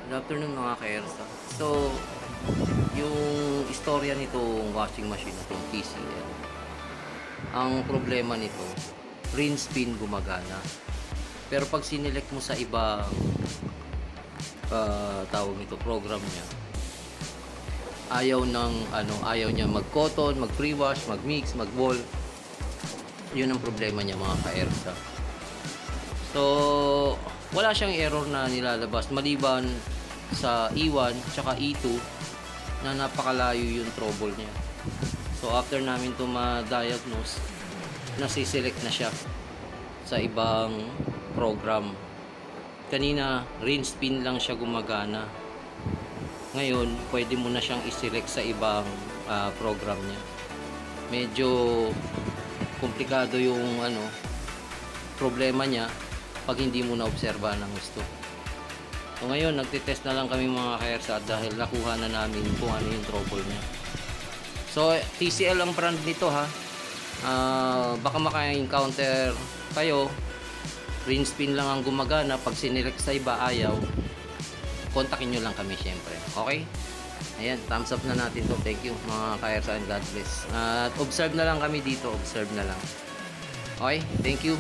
Good afternoon mga ka-ERSA. So, yung istorya nitong washing machine na itong TCL, ang problema nito, rinse spin gumagana. Pero pag sinelect mo sa ibang tawag nito, program niya, ayaw niya mag-cotton, mag-pre-wash, mag-mix, mag-ball. Yun ang problema niya mga ka-ERSA. So, wala siyang error na nilalabas maliban sa E1 tsaka E2 na napakalayo yung trouble niya. So after namin to ma-diagnose, nasiselect na siya sa ibang program. Kanina rinse spin lang siya gumagana. Ngayon pwede mo na siyang iselect sa ibang program niya. Medyo komplikado yung problema niya pag hindi mo na obserbahan ng gusto. So ngayon nagtitest na lang kami mga ka-ERSA dahil nakuha na namin kung ano yung trouble niya. So TCL ang brand nito ha. Baka maka-encounter kayo, rinse spin lang ang gumagana, pag sinelect sa iba ayaw, kontakin nyo lang kami syempre. Okay? Ayan, thumbs up na natin to. Thank you mga ka-ERSA and God bless. At observe na lang kami dito, observe na lang. Okay? Thank you.